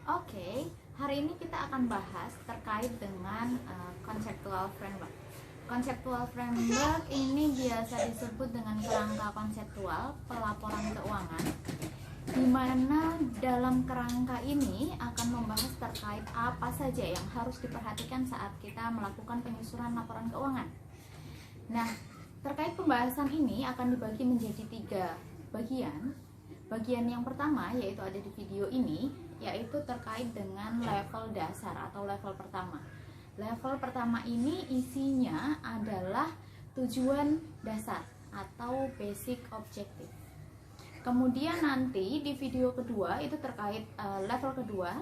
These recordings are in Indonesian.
Oke, hari ini kita akan bahas terkait dengan conceptual framework. Conceptual framework ini biasa disebut dengan kerangka konseptual pelaporan keuangan, di mana dalam kerangka ini akan membahas terkait apa saja yang harus diperhatikan saat kita melakukan penyusunan laporan keuangan. Nah, terkait pembahasan ini akan dibagi menjadi 3 bagian. Bagian yang pertama yaitu ada di video ini, yaitu terkait dengan level dasar atau level pertama. Level pertama ini isinya adalah tujuan dasar atau basic objective. Kemudian nanti di video kedua itu terkait level kedua.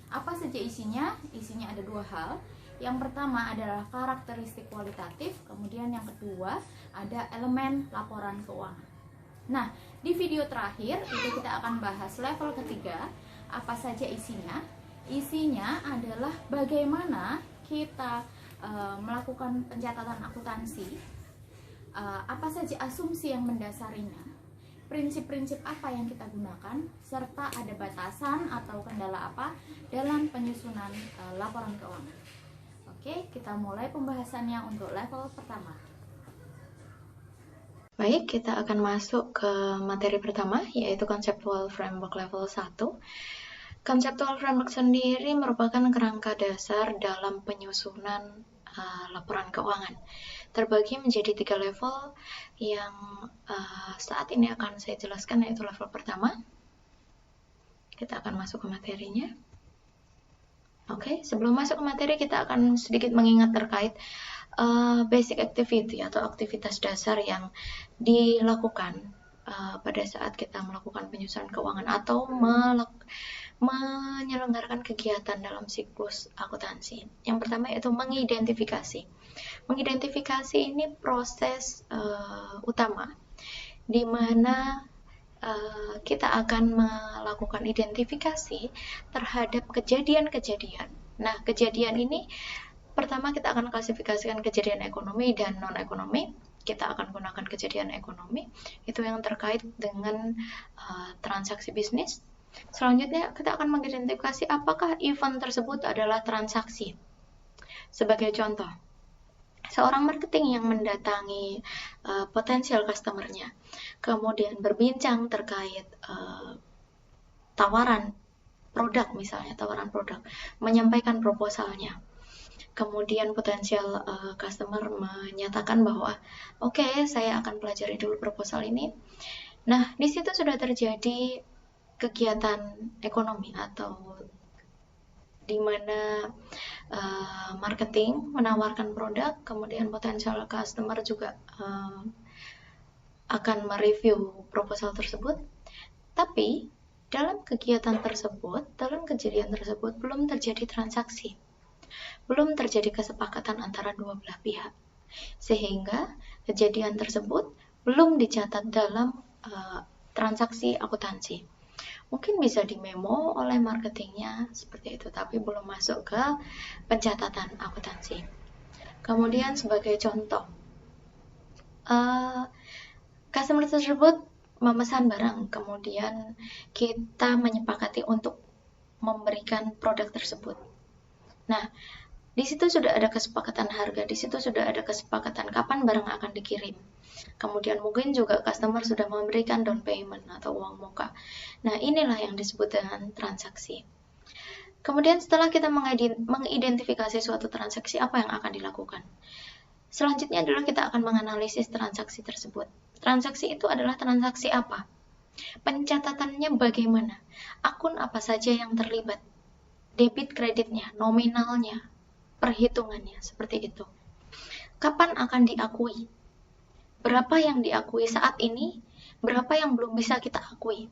Apa saja isinya? Isinya ada 2 hal. Yang pertama adalah karakteristik kualitatif, kemudian yang kedua ada elemen laporan keuangan. Nah, di video terakhir itu kita akan bahas level ketiga. Apa saja isinya? Isinya adalah bagaimana kita melakukan pencatatan akuntansi, apa saja asumsi yang mendasarinya, prinsip-prinsip apa yang kita gunakan, serta ada batasan atau kendala apa dalam penyusunan laporan keuangan. Oke, kita mulai pembahasannya untuk level pertama. Baik, kita akan masuk ke materi pertama, yaitu Conceptual Framework Level 1. Conceptual Framework sendiri merupakan kerangka dasar dalam penyusunan laporan keuangan. Terbagi menjadi 3 level yang saat ini akan saya jelaskan, yaitu level pertama. Kita akan masuk ke materinya. Oke, sebelum masuk ke materi, kita akan sedikit mengingat terkait basic activity atau aktivitas dasar yang dilakukan pada saat kita melakukan penyusunan keuangan atau menyelenggarakan kegiatan dalam siklus akuntansi. Yang pertama yaitu mengidentifikasi. Mengidentifikasi ini proses utama di mana kita akan melakukan identifikasi terhadap kejadian-kejadian. Nah, kejadian ini pertama kita akan klasifikasikan kejadian ekonomi dan non-ekonomi. Kita akan gunakan kejadian ekonomi, itu yang terkait dengan transaksi bisnis. Selanjutnya kita akan mengidentifikasi apakah event tersebut adalah transaksi. Sebagai contoh, seorang marketing yang mendatangi potensial customer-nya, kemudian berbincang terkait tawaran produk, misalnya tawaran produk, menyampaikan proposalnya. Kemudian potensial customer menyatakan bahwa oke, saya akan pelajari dulu proposal ini. Nah, di situ sudah terjadi kegiatan ekonomi atau di mana marketing menawarkan produk, kemudian potensial customer juga akan mereview proposal tersebut. Tapi dalam kegiatan tersebut, dalam kejadian tersebut belum terjadi transaksi. Belum terjadi kesepakatan antara dua belah pihak, sehingga kejadian tersebut belum dicatat dalam transaksi akuntansi. Mungkin bisa di memo oleh marketingnya seperti itu, tapi belum masuk ke pencatatan akuntansi. Kemudian sebagai contoh, customer tersebut memesan barang, kemudian kita menyepakati untuk memberikan produk tersebut. Nah, di situ sudah ada kesepakatan harga, di situ sudah ada kesepakatan kapan barang akan dikirim. Kemudian mungkin juga customer sudah memberikan down payment atau uang muka. Nah, inilah yang disebut dengan transaksi. Kemudian setelah kita mengidentifikasi suatu transaksi, apa yang akan dilakukan? Selanjutnya adalah kita akan menganalisis transaksi tersebut. Transaksi itu adalah transaksi apa? Pencatatannya bagaimana? Akun apa saja yang terlibat? Debit kreditnya, nominalnya, perhitungannya, seperti itu. Kapan akan diakui? Berapa yang diakui saat ini? Berapa yang belum bisa kita akui?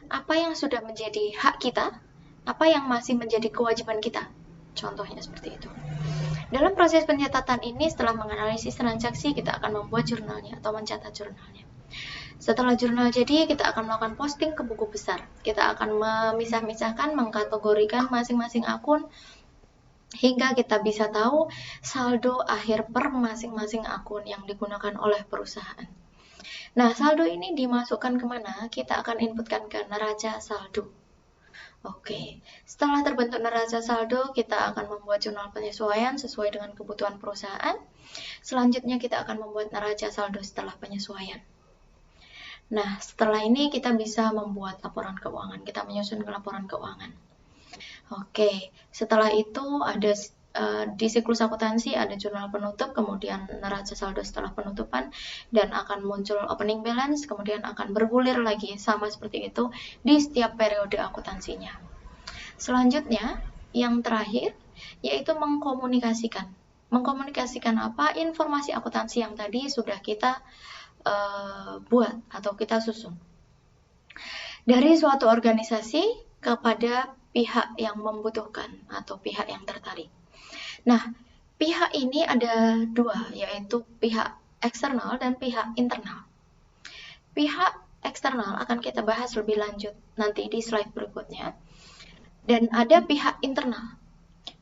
Apa yang sudah menjadi hak kita? Apa yang masih menjadi kewajiban kita? Contohnya seperti itu. Dalam proses pencatatan ini, setelah menganalisis transaksi, kita akan membuat jurnalnya atau mencatat jurnalnya. Setelah jurnal jadi, kita akan melakukan posting ke buku besar. Kita akan memisah-misahkan, mengkategorikan masing-masing akun, hingga kita bisa tahu saldo akhir per masing-masing akun yang digunakan oleh perusahaan. Nah, saldo ini dimasukkan kemana? Kita akan inputkan ke neraca saldo. Oke, setelah terbentuk neraca saldo, kita akan membuat jurnal penyesuaian sesuai dengan kebutuhan perusahaan. Selanjutnya kita akan membuat neraca saldo setelah penyesuaian. Nah, setelah ini kita bisa membuat laporan keuangan. Kita menyusun laporan keuangan. Oke, setelah itu ada di siklus akuntansi ada jurnal penutup, kemudian neraca saldo setelah penutupan, dan akan muncul opening balance, kemudian akan bergulir lagi sama seperti itu di setiap periode akuntansinya. Selanjutnya, yang terakhir, yaitu mengkomunikasikan. Mengkomunikasikan apa? Informasi akuntansi yang tadi sudah kita buat atau kita susun. Dari suatu organisasi kepada pihak yang membutuhkan atau pihak yang tertarik. Nah, pihak ini ada dua, yaitu pihak eksternal dan pihak internal. Pihak eksternal akan kita bahas lebih lanjut nanti di slide berikutnya. Dan ada pihak internal.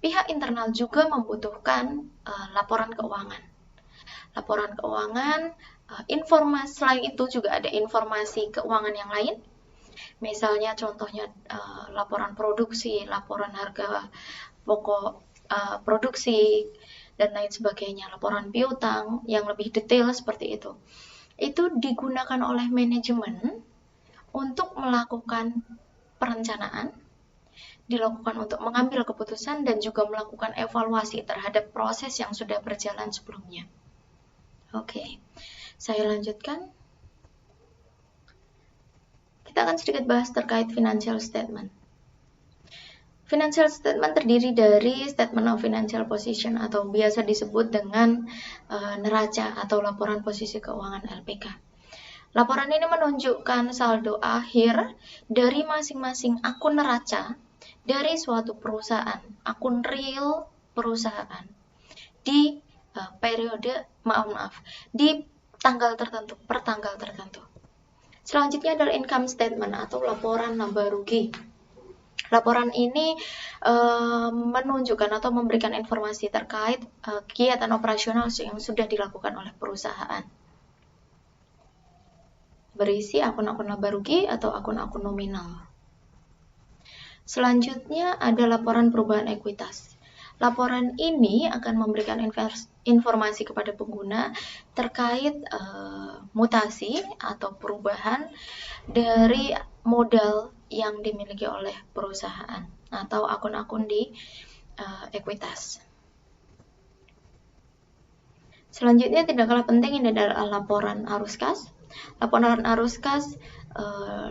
Pihak internal juga membutuhkan laporan keuangan. Laporan keuangan, informasi selain itu juga ada informasi keuangan yang lain. Misalnya contohnya laporan produksi, laporan harga pokok produksi, dan lain sebagainya, laporan piutang yang lebih detail seperti itu. Itu digunakan oleh manajemen untuk melakukan perencanaan, dilakukan untuk mengambil keputusan, dan juga melakukan evaluasi terhadap proses yang sudah berjalan sebelumnya. Oke, saya lanjutkan. Kita akan sedikit bahas terkait financial statement. Financial statement terdiri dari statement of financial position atau biasa disebut dengan neraca atau laporan posisi keuangan LPK. Laporan ini menunjukkan saldo akhir dari masing-masing akun neraca dari suatu perusahaan, akun real perusahaan di di tanggal tertentu, per tanggal tertentu. Selanjutnya adalah income statement atau laporan laba rugi. Laporan ini menunjukkan atau memberikan informasi terkait kegiatan operasional yang sudah dilakukan oleh perusahaan. Berisi akun-akun laba rugi atau akun-akun nominal. Selanjutnya ada laporan perubahan ekuitas. Laporan ini akan memberikan informasi kepada pengguna terkait mutasi atau perubahan dari modal yang dimiliki oleh perusahaan atau akun-akun di ekuitas. Selanjutnya tidak kalah penting ini adalah laporan arus kas. Laporan arus kas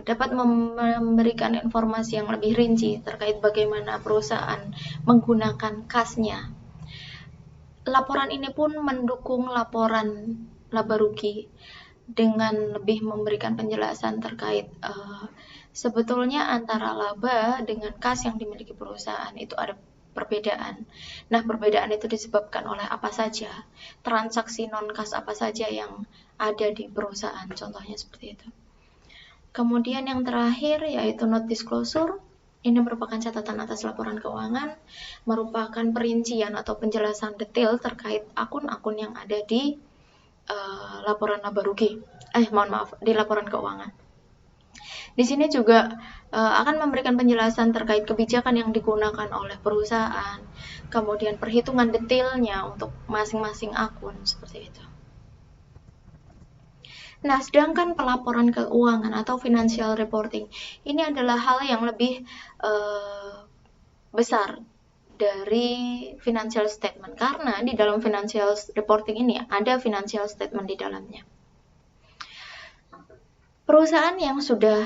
dapat memberikan informasi yang lebih rinci terkait bagaimana perusahaan menggunakan kasnya. Laporan ini pun mendukung laporan laba rugi dengan lebih memberikan penjelasan terkait sebetulnya antara laba dengan kas yang dimiliki perusahaan itu ada perbedaan. Nah, perbedaan itu disebabkan oleh apa saja, transaksi non-kas apa saja yang ada di perusahaan, contohnya seperti itu. Kemudian yang terakhir yaitu note disclosure. Ini merupakan catatan atas laporan keuangan, merupakan perincian atau penjelasan detail terkait akun-akun yang ada di laporan laba rugi. Di laporan keuangan. Di sini juga akan memberikan penjelasan terkait kebijakan yang digunakan oleh perusahaan, kemudian perhitungan detailnya untuk masing-masing akun seperti itu. Nah, sedangkan pelaporan keuangan atau financial reporting ini adalah hal yang lebih besar dari financial statement karena di dalam financial reporting ini ada financial statement di dalamnya. Perusahaan yang sudah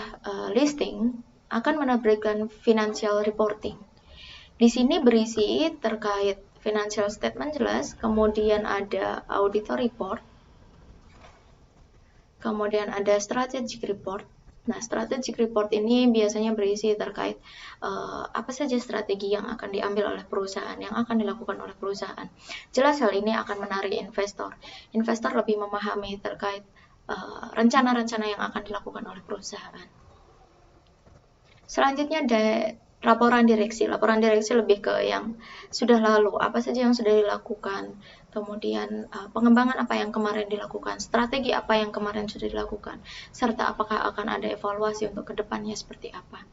listing akan menerbitkan financial reporting. Di sini berisi terkait financial statement jelas, kemudian ada auditor report, kemudian ada strategic report. Nah, strategic report ini biasanya berisi terkait apa saja strategi yang akan diambil oleh perusahaan, yang akan dilakukan oleh perusahaan. Jelas hal ini akan menarik investor. Investor lebih memahami terkait rencana-rencana yang akan dilakukan oleh perusahaan. Selanjutnya ada laporan direksi. Laporan direksi lebih ke yang sudah lalu, apa saja yang sudah dilakukan, kemudian pengembangan apa yang kemarin dilakukan, strategi apa yang kemarin sudah dilakukan, serta apakah akan ada evaluasi untuk kedepannya seperti apa.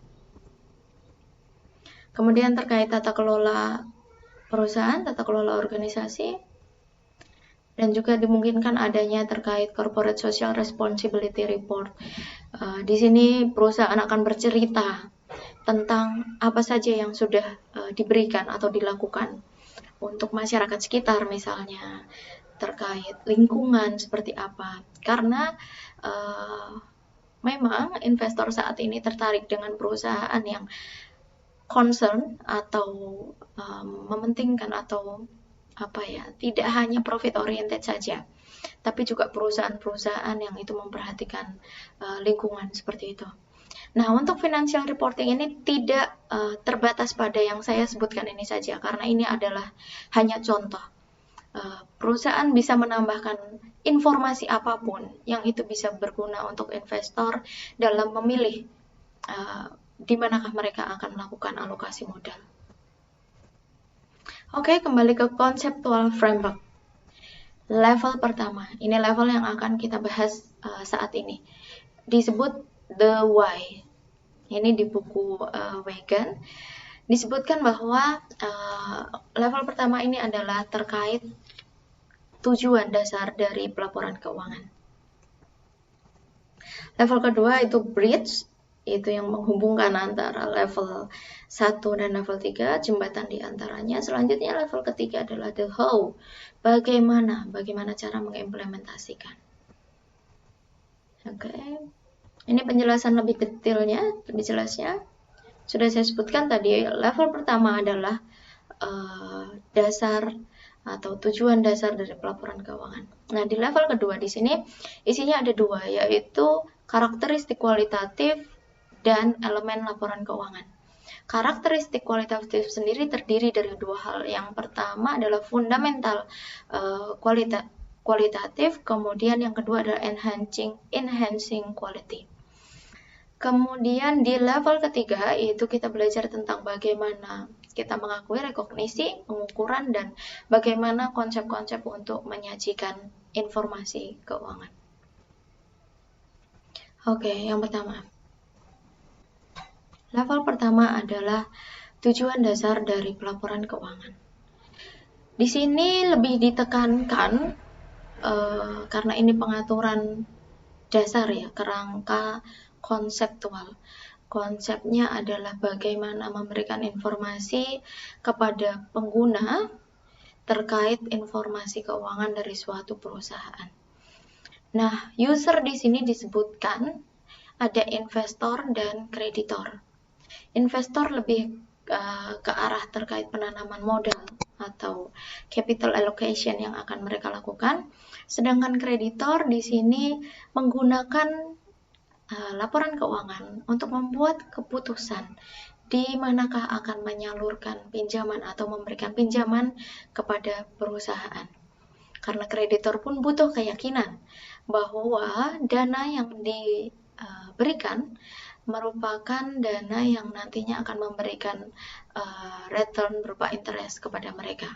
Kemudian terkait tata kelola perusahaan, tata kelola organisasi, dan juga dimungkinkan adanya terkait corporate social responsibility report. Di sini perusahaan akan bercerita tentang apa saja yang sudah diberikan atau dilakukan untuk masyarakat sekitar, misalnya terkait lingkungan seperti apa. Karena memang investor saat ini tertarik dengan perusahaan yang concern atau mementingkan atau tidak hanya profit oriented saja, tapi juga perusahaan-perusahaan yang itu memperhatikan lingkungan seperti itu. Nah, untuk financial reporting ini tidak terbatas pada yang saya sebutkan ini saja, karena ini adalah hanya contoh. Perusahaan bisa menambahkan informasi apapun yang itu bisa berguna untuk investor dalam memilih di manakah mereka akan melakukan alokasi modal. Oke, kembali ke conceptual framework. Level pertama, ini level yang akan kita bahas saat ini. Disebut the why. Ini di buku Wagon. Disebutkan bahwa level pertama ini adalah terkait tujuan dasar dari pelaporan keuangan. Level kedua itu bridge, itu yang menghubungkan antara level 1 dan level 3, jembatan di antaranya. Selanjutnya level ketiga adalah the how, bagaimana cara mengimplementasikan. Oke. Ini penjelasan lebih detailnya, lebih jelasnya. Sudah saya sebutkan tadi, level pertama adalah dasar atau tujuan dasar dari pelaporan keuangan. Nah, di level kedua di sini isinya ada dua, yaitu karakteristik kualitatif dan elemen laporan keuangan. Karakteristik kualitatif sendiri terdiri dari dua hal. Yang pertama adalah fundamental kualitatif, kemudian yang kedua adalah enhancing quality. Kemudian di level ketiga itu kita belajar tentang bagaimana kita mengakui, rekognisi, pengukuran, dan bagaimana konsep-konsep untuk menyajikan informasi keuangan. Oke, yang pertama. Level pertama adalah tujuan dasar dari pelaporan keuangan. Di sini lebih ditekankan karena ini pengaturan dasar ya, kerangka konseptual. Konsepnya adalah bagaimana memberikan informasi kepada pengguna terkait informasi keuangan dari suatu perusahaan. Nah, user di sini disebutkan ada investor dan kreditor. Investor lebih ke arah terkait penanaman modal atau capital allocation yang akan mereka lakukan. Sedangkan kreditor di sini menggunakan laporan keuangan untuk membuat keputusan di manakah akan menyalurkan pinjaman atau memberikan pinjaman kepada perusahaan. Karena kreditor pun butuh keyakinan bahwa dana yang diberikan merupakan dana yang nantinya akan memberikan return berupa interest kepada mereka.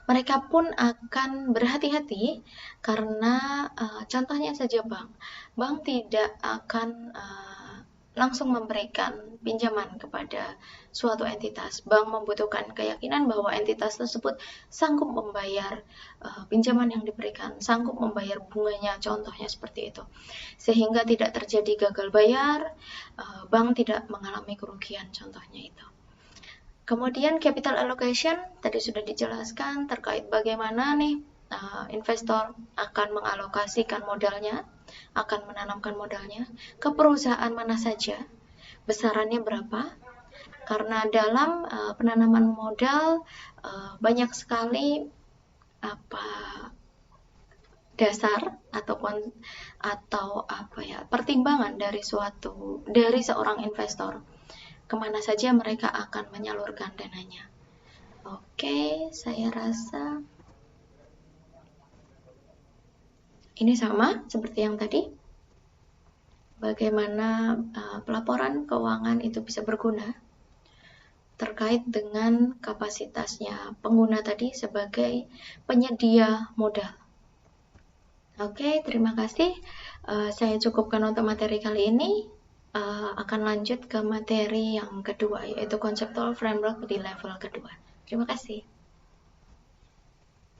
Mereka pun akan berhati-hati karena contohnya saja bank tidak akan langsung memberikan pinjaman kepada suatu entitas. Bank membutuhkan keyakinan bahwa entitas tersebut sanggup membayar pinjaman yang diberikan, sanggup membayar bunganya, contohnya seperti itu. Sehingga tidak terjadi gagal bayar, bank tidak mengalami kerugian, contohnya itu. Kemudian capital allocation tadi sudah dijelaskan terkait bagaimana nih investor akan mengalokasikan modalnya, akan menanamkan modalnya ke perusahaan mana saja, besarannya berapa. Karena dalam penanaman modal banyak sekali dasar atau pertimbangan dari seorang investor. Kemana saja mereka akan menyalurkan dananya. Oke, saya rasa ini sama seperti yang tadi. Bagaimana pelaporan keuangan itu bisa berguna terkait dengan kapasitasnya pengguna tadi sebagai penyedia modal. Oke, terima kasih. Saya cukupkan untuk materi kali ini. akan lanjut ke materi yang kedua, yaitu conceptual framework di level kedua. Terima kasih.